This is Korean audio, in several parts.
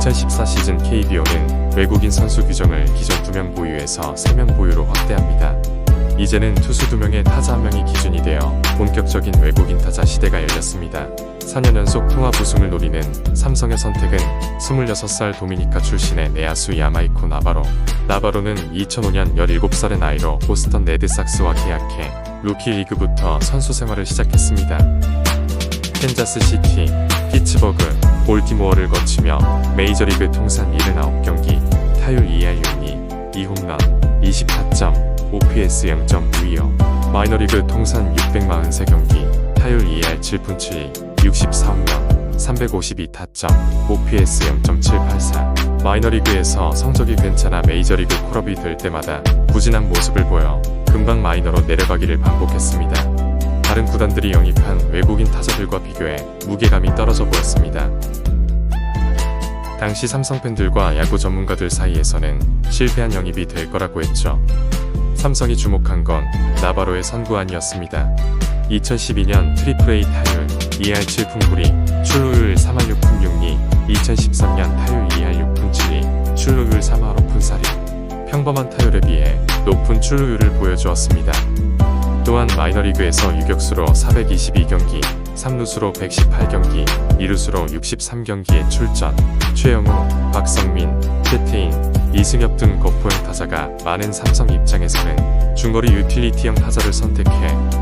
2014 시즌 KBO는 외국인 선수 규정을 기존 2명 보유에서 3명 보유로 확대합니다. 이제는 투수 2명에 타자 1명이 기준이 되어 본격적인 외국인 타자 시대가 열렸습니다. 4년 연속 통합 우승을 노리는 삼성의 선택은 26살 도미니카 출신의 내야수 야마이코 나바로. 나바로는 2005년 17살의 나이로 보스턴 레드삭스와 계약해 루키 리그부터 선수 생활을 시작했습니다. 캔자스시티, 피츠버그, 볼티모어를 거치며 메이저리그 통산 79경기, 타율 2할 6리, 2홈런, 20타점, OPS 0.92요. 마이너리그 통산 643경기, 타율 2할 7푼 7리, 64홈런, 352타점, OPS 0.784. 마이너리그에서 성적이 괜찮아 메이저리그 콜업이 될 때마다 부진한 모습을 보여 금방 마이너로 내려가기를 반복했습니다. 다른 구단들이 영입한 외국인 타자들과 비교해 무게감이 떨어져 보였습니다. 당시 삼성 팬들과 야구 전문가들 사이에서는 실패한 영입이 될 거라고 했죠. 삼성이 주목한 건 나바로의 선구안이었습니다. 2012년 트리플 A 타율 2할 7푼 9리, 출루율 3할 6푼 6리, 2013년 타율 2할 6푼 7리, 출루율 3할 5푼 4리. 평범한 타율에 비해 높은 출루율을 보여주었습니다. 또한 마이너리그에서 유격수로 422경기, 3루수로 118경기, 2루수로 63경기에 출전. 최영우, 박성민, 최태인, 이승엽 등 거포형 타자가 많은 삼성 입장에서는 중거리 유틸리티형 타자를 선택해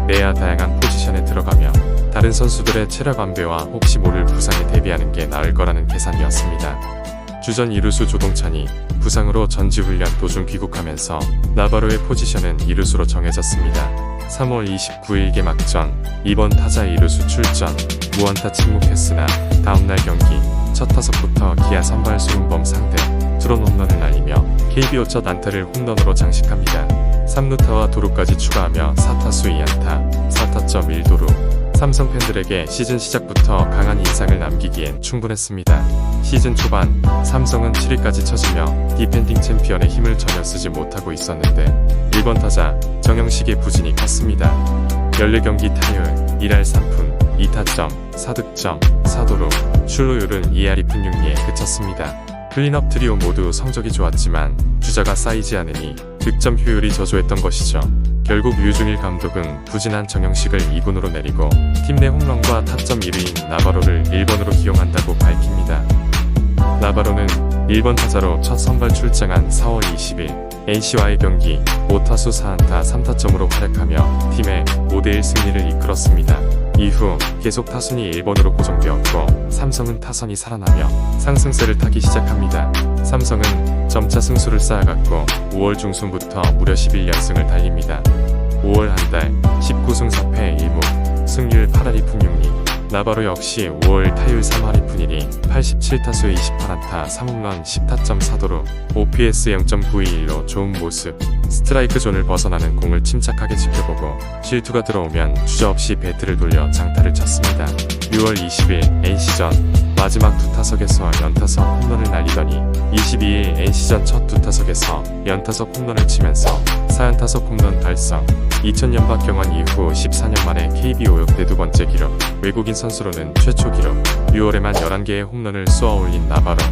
내야 다양한 포지션에 들어가며 다른 선수들의 체력 안배와 혹시 모를 부상에 대비하는 게 나을 거라는 계산이었습니다. 주전 2루수 조동찬이 부상으로 전지훈련 도중 귀국하면서 나바로의 포지션은 2루수로 정해졌습니다. 3월 29일 개막전 2번 타자 2루수 출전, 무안타 침묵했으나 다음날 경기 첫 타석부터 기아 선발 소은범 상대 투런 홈런을 날리며 KBO 첫 안타를 홈런으로 장식합니다. 3루타와 도루까지 추가하며 4타수 2안타, 4타점 1도루. 삼성 팬들에게 시즌 시작부터 강한 인상을 남기기엔 충분했습니다. 시즌 초반 삼성은 7위까지 처지며 디펜딩 챔피언의 힘을 전혀 쓰지 못하고 있었는데 1번 타자 정영식의 부진이 컸습니다. 14경기 타율 1할 3푼, 2타점, 4득점, 4도루, 출루율은 2할 2푼 6리에 그쳤습니다. 클린업 트리오 모두 성적이 좋았지만 주자가 쌓이지 않으니 득점 효율이 저조했던 것이죠. 결국 류중일 감독은 부진한 정영식을 2군으로 내리고 팀 내 홈런과 타점 1위인 나바로를 1번으로 기용한다고 밝힙니다. 나바로는 1번 타자로 첫 선발 출장한 4월 20일 NC와의 경기 5타수 4안타 3타점으로 활약하며 팀의 5대1 승리를 이끌었습니다. 이후 계속 타순이 1번으로 고정되었고 삼성은 타선이 살아나며 상승세를 타기 시작합니다. 삼성은 점차 승수를 쌓아갔고 5월 중순부터 무려 11연승을 달립니다. 5월 한 달 19승 4패 1무, 승률 8할 2푼 6리. 나바로 역시 5월 타율 3할 2푼 1리, 87타수에 28안타 3홈런 10타점 4도루, OPS 0.921로 좋은 모습. 스트라이크 존을 벗어나는 공을 침착하게 지켜보고 질투가 들어오면 주저없이 배트를 돌려 장타를 쳤습니다. 6월 20일 NC전 마지막 2타석에서 연타석 홈런을 날리더니 22일 NC전 첫 2타석에서 연타석 홈런을 치면서 4연타석 홈런 달성. 2000년 박경원 이후 14년 만에 KBO 역대 2번째 기록, 외국인 선수로는 최초 기록. 6월에만 11개의 홈런을 쏘아 올린 나바로.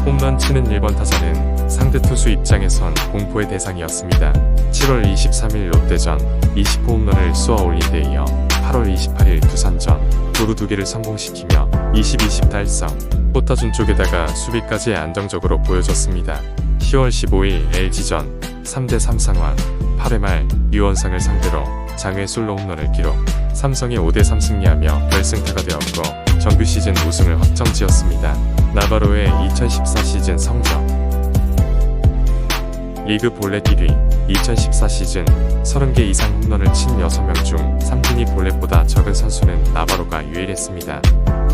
홈런 치는 1번 타자는 상대 투수 입장에선 공포의 대상이었습니다. 7월 23일 롯데전 20호 홈런을 쏘아 올린 데 이어 8월 28일 두산전 도루 2개를 성공시키며 20-20 달성. 포타준 쪽에다가 수비까지 안정적으로 보여줬습니다. 10월 15일 LG전 3대3 상황, 8회 말 유원상을 상대로 장외 솔로 홈런을 기록. 삼성이 5대3 승리하며 결승타가 되었고 정규 시즌 우승을 확정지었습니다. 나바로의 2014 시즌 성적. 리그 볼넷 1위, 2014 시즌 30개 이상 홈런을 친 6명 중 3분이 볼넷보다 적은 선수는 나바로가 유일했습니다.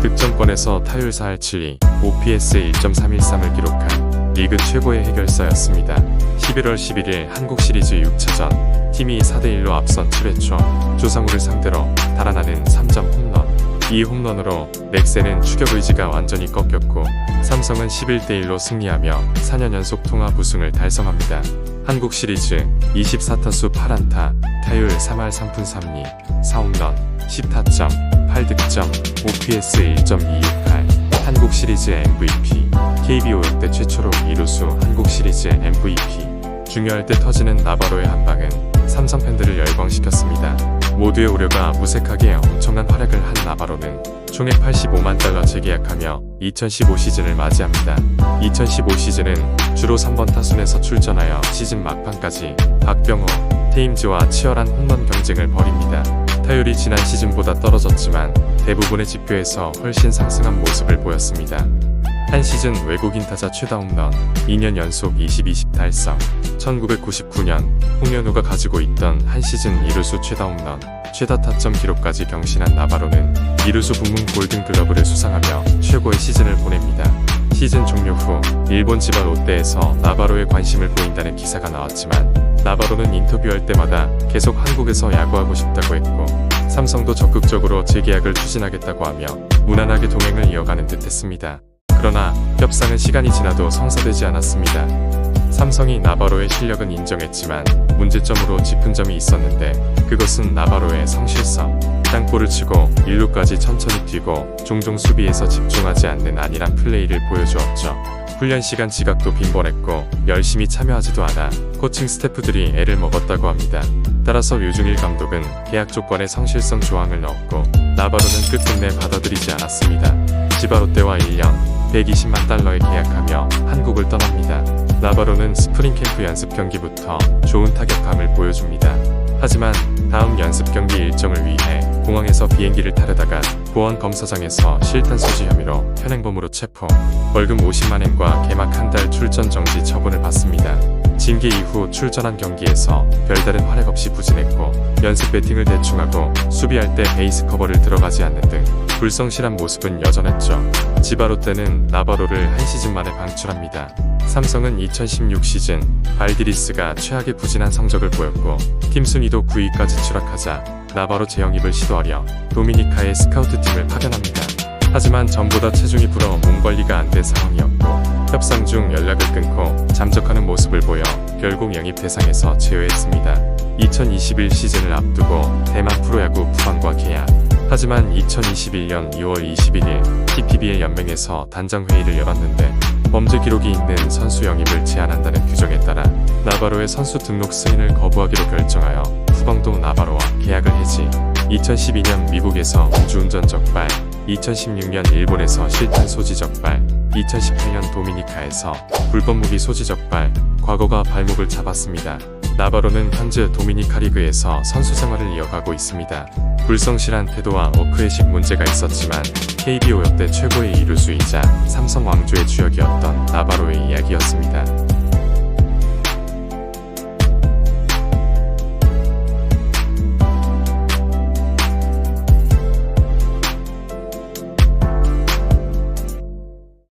득점권에서 타율 4할 7리, OPS 1.313을 기록한 리그 최고의 해결사였습니다. 11월 11일 한국 시리즈 6차전 팀이 4대1로 앞선 7회 초 조상우를 상대로 달아나는 3점 홈런. 이 홈런으로 넥센은 추격 의지가 완전히 꺾였고 삼성은 11대1로 승리하며 4년 연속 통합 우승을 달성합니다. 한국 시리즈 24타수 8안타, 타율 3할 3푼 3리, 4홈런, 10타점, 8득점, OPS 1.268. 한국 시리즈 MVP KBO 역대 최초로 이루수 한국 시리즈 MVP. 중요할 때 터지는 나바로의 한방은 삼성 팬들을 열광시켰습니다. 모두의 우려가 무색하게 엄청난 활약을 한 나바로는 총액 85만 달러 재계약하며 2015 시즌을 맞이합니다. 2015 시즌은 주로 3번 타순에서 출전하여 시즌 막판까지 박병호, 테임즈와 치열한 홈런 경쟁을 벌입니다. 타율이 지난 시즌보다 떨어졌지만 대부분의 지표에서 훨씬 상승한 모습을 보였습니다. 한 시즌 외국인 타자 최다 홈런, 2년 연속 20-20 달성. 1999년 홍현우가 가지고 있던 한 시즌 이루수 최다 홈런, 최다 타점 기록까지 경신한 나바로는 이루수 부문 골든글러브를 수상하며 최고의 시즌을 보냅니다. 시즌 종료 후 일본 지바 롯데에서 나바로에 관심을 보인다는 기사가 나왔지만 나바로는 인터뷰할 때마다 계속 한국에서 야구하고 싶다고 했고 삼성도 적극적으로 재계약을 추진하겠다고 하며 무난하게 동행을 이어가는 듯 했습니다. 그러나 협상은 시간이 지나도 성사되지 않았습니다. 삼성이 나바로의 실력은 인정했지만 문제점으로 짚은 점이 있었는데 그것은 나바로의 성실성. 땅볼을 치고 1루까지 천천히 뛰고 종종 수비에서 집중하지 않는 안일한 플레이를 보여주었죠. 훈련 시간 지각도 빈번했고 열심히 참여하지도 않아 코칭 스태프들이 애를 먹었다고 합니다. 따라서 류중일 감독은 계약 조건에 성실성 조항을 넣었고 나바로는 끝끝내 받아들이지 않았습니다. 지바 롯데와 1년 120만 달러에 계약하며 한국을 떠납니다. 나바로는 스프링 캠프 연습 경기부터 좋은 타격감을 보여줍니다. 하지만 다음 연습 경기 일정을 위해 공항에서 비행기를 타려다가 보안 검사장에서 실탄 소지 혐의로 현행범으로 체포, 벌금 50만엔과 개막 한 달 출전 정지 처분을 받습니다. 징계 이후 출전한 경기에서 별다른 활약 없이 부진했고 연습 배팅을 대충하고 수비할 때 베이스 커버를 들어가지 않는 등 불성실한 모습은 여전했죠. 지바 롯데는 나바로를 한 시즌 만에 방출합니다. 삼성은 2016 시즌 발디리스가 최악의 부진한 성적을 보였고 팀 순위도 9위까지 추락하자 나바로 재영입을 시도하려 도미니카의 스카우트팀을 파견합니다. 하지만 전보다 체중이 불어 몸 관리가 안 된 상황이었고 협상 중 연락을 끊고 잠적하는 모습을 보여 결국 영입 대상에서 제외했습니다. 2021 시즌을 앞두고 대만 프로야구 부방과 계약. 하지만 2021년 2월 21일 TPBL 연맹에서 단장 회의를 열었는데 범죄 기록이 있는 선수 영입을 제한한다는 규정에 따라 나바로의 선수 등록 승인을 거부하기로 결정하여 후방도 나바로와 계약을 해지. 2012년 미국에서 음주운전 적발, 2016년 일본에서 실탄 소지 적발, 2018년 도미니카에서 불법 무기 소지 적발, 과거가 발목을 잡았습니다. 나바로는 현재 도미니카 리그에서 선수 생활을 이어가고 있습니다. 불성실한 태도와 워크의식 문제가 있었지만 KBO 역대 최고의 이루수이자 삼성 왕조의 주역이었던 나바로의 이야기였습니다.